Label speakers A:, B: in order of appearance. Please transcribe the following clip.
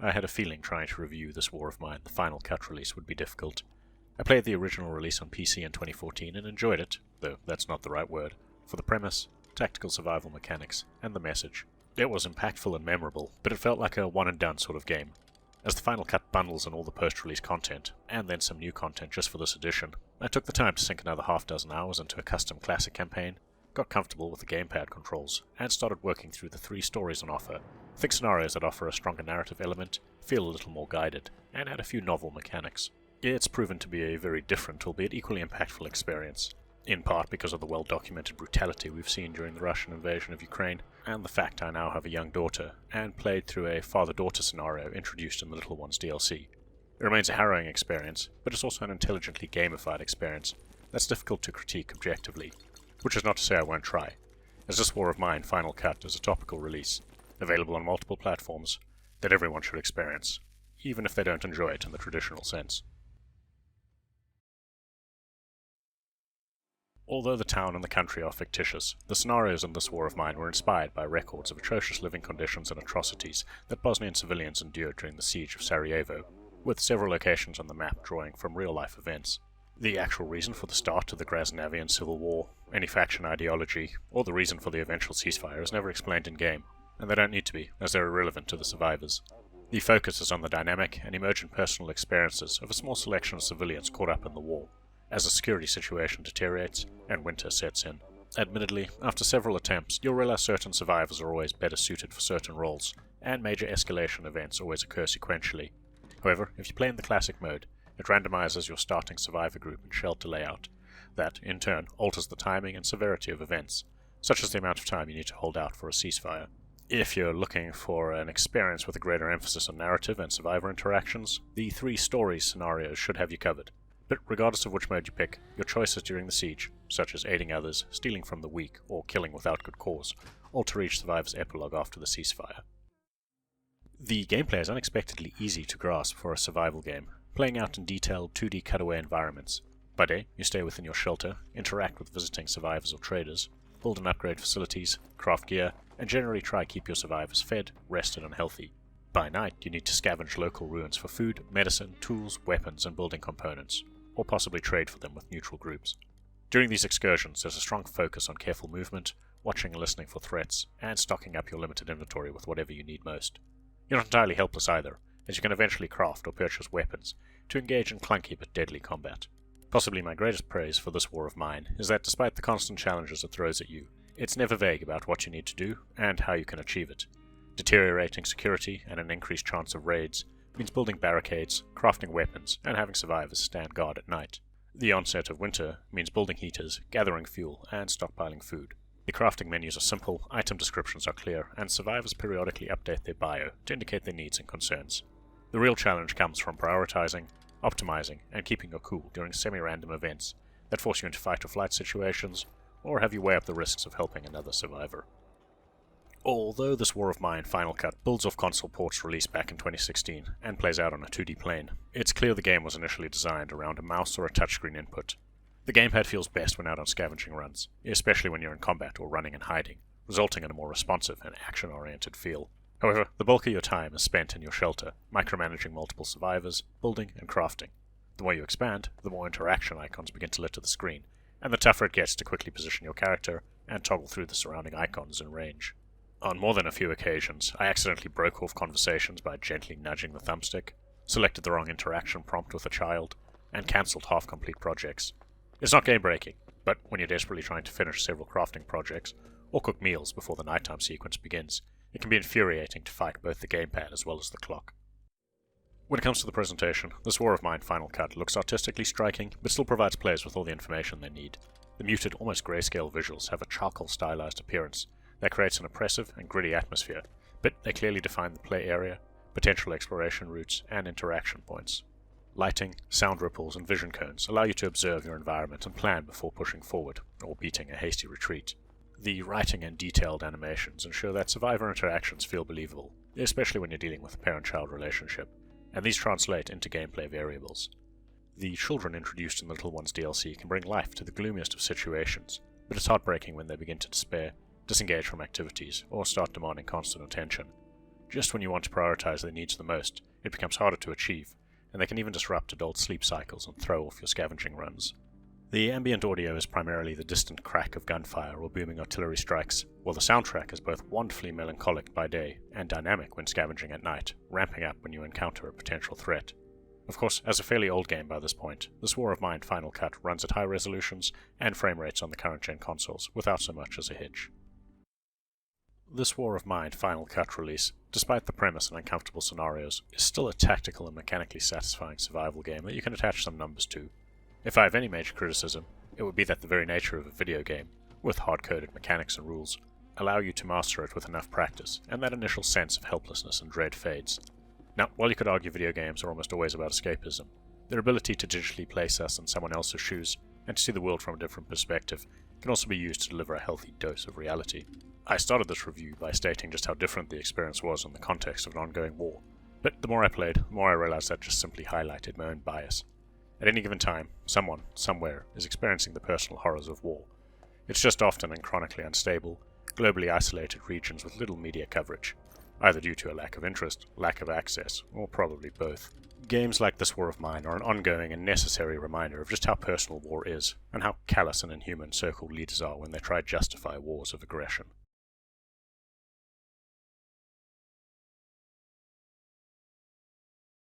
A: I had a feeling trying to review this War of Mine, the final cut release, would be difficult. I played the original release on PC in 2014 and enjoyed it, though that's not the right word, for the premise, tactical survival mechanics, and the message. It was impactful and memorable, but it felt like a one-and-done sort of game. As the final cut bundles in all the post-release content, and then some new content just for this edition, I took the time to sink another half-dozen hours into a custom classic campaign, got comfortable with the gamepad controls, and started working through the 3 stories on offer. Thick scenarios that offer a stronger narrative element, feel a little more guided, and add a few novel mechanics. It's proven to be a very different, albeit equally impactful experience, in part because of the well-documented brutality we've seen during the Russian invasion of Ukraine, and the fact I now have a young daughter, and played through a father-daughter scenario introduced in the Little Ones DLC. It remains a harrowing experience, but it's also an intelligently gamified experience that's difficult to critique objectively, which is not to say I won't try, as this War of Mine Final Cut is a topical release, available on multiple platforms, that everyone should experience, even if they don't enjoy it in the traditional sense. Although the town and the country are fictitious, the scenarios in this War of Mine were inspired by records of atrocious living conditions and atrocities that Bosnian civilians endured during the siege of Sarajevo, with several locations on the map drawing from real-life events. The actual reason for the start of the Grasnavian civil war, any faction ideology, or the reason for the eventual ceasefire is never explained in-game, and they don't need to be, as they're irrelevant to the survivors. The focus is on the dynamic and emergent personal experiences of a small selection of civilians caught up in the war, as the security situation deteriorates and winter sets in. Admittedly, after several attempts, you'll realize certain survivors are always better suited for certain roles, and major escalation events always occur sequentially. However, if you play in the classic mode, it randomizes your starting survivor group and shelter layout. That, in turn, alters the timing and severity of events, such as the amount of time you need to hold out for a ceasefire. If you're looking for an experience with a greater emphasis on narrative and survivor interactions, the 3 stories scenarios should have you covered. But regardless of which mode you pick, your choices during the siege, such as aiding others, stealing from the weak, or killing without good cause, alter each survivor's epilogue after the ceasefire. The gameplay is unexpectedly easy to grasp for a survival game, playing out in detailed 2D cutaway environments. By day, you stay within your shelter, interact with visiting survivors or traders, build and upgrade facilities, craft gear, and generally try to keep your survivors fed, rested, and healthy. By night, you need to scavenge local ruins for food, medicine, tools, weapons, and building components, or possibly trade for them with neutral groups. During these excursions, there's a strong focus on careful movement, watching and listening for threats, and stocking up your limited inventory with whatever you need most. You're not entirely helpless either, as you can eventually craft or purchase weapons to engage in clunky but deadly combat. Possibly my greatest praise for this War of Mine is that despite the constant challenges it throws at you, it's never vague about what you need to do and how you can achieve it. Deteriorating security and an increased chance of raids means building barricades, crafting weapons, and having survivors stand guard at night. The onset of winter means building heaters, gathering fuel, and stockpiling food. The crafting menus are simple, item descriptions are clear, and survivors periodically update their bio to indicate their needs and concerns. The real challenge comes from prioritizing, optimizing, and keeping your cool during semi-random events that force you into fight or flight situations, or have you weigh up the risks of helping another survivor. Although this War of Mine Final Cut builds off console ports released back in 2016 and plays out on a 2D plane, it's clear the game was initially designed around a mouse or a touchscreen input. The gamepad feels best when out on scavenging runs, especially when you're in combat or running and hiding, resulting in a more responsive and action-oriented feel. However, the bulk of your time is spent in your shelter, micromanaging multiple survivors, building and crafting. The more you expand, the more interaction icons begin to litter the screen, and the tougher it gets to quickly position your character and toggle through the surrounding icons in range. On more than a few occasions, I accidentally broke off conversations by gently nudging the thumbstick, selected the wrong interaction prompt with a child, and cancelled half-complete projects. It's not game-breaking, but when you're desperately trying to finish several crafting projects, or cook meals before the nighttime sequence begins, it can be infuriating to fight both the gamepad as well as the clock. When it comes to the presentation, this War of Mine Final Cut looks artistically striking, but still provides players with all the information they need. The muted, almost grayscale visuals have a charcoal-stylized appearance that creates an oppressive and gritty atmosphere, but they clearly define the play area, potential exploration routes, and interaction points. Lighting, sound ripples, and vision cones allow you to observe your environment and plan before pushing forward, or beating a hasty retreat. The writing and detailed animations ensure that survivor interactions feel believable, especially when you're dealing with a parent-child relationship, and these translate into gameplay variables. The children introduced in the Little Ones DLC can bring life to the gloomiest of situations, but it's heartbreaking when they begin to despair, disengage from activities, or start demanding constant attention. Just when you want to prioritize their needs the most, it becomes harder to achieve, and they can even disrupt adult sleep cycles and throw off your scavenging runs. The ambient audio is primarily the distant crack of gunfire or booming artillery strikes, while the soundtrack is both wonderfully melancholic by day and dynamic when scavenging at night, ramping up when you encounter a potential threat. Of course, as a fairly old game by this point, This War of Mine Final Cut runs at high resolutions and frame rates on the current-gen consoles, without so much as a hitch. This War of Mine Final Cut release, despite the premise and uncomfortable scenarios, is still a tactical and mechanically satisfying survival game that you can attach some numbers to. If I have any major criticism, it would be that the very nature of a video game, with hard-coded mechanics and rules, allow you to master it with enough practice, and that initial sense of helplessness and dread fades. Now, while you could argue video games are almost always about escapism, their ability to digitally place us in someone else's shoes and to see the world from a different perspective can also be used to deliver a healthy dose of reality. I started this review by stating just how different the experience was in the context of an ongoing war, but the more I played, the more I realized that just simply highlighted my own bias. At any given time, someone, somewhere, is experiencing the personal horrors of war. It's just often in chronically unstable, globally isolated regions with little media coverage, either due to a lack of interest, lack of access, or probably both. Games like This War of Mine are an ongoing and necessary reminder of just how personal war is, and how callous and inhuman so-called leaders are when they try to justify wars of aggression.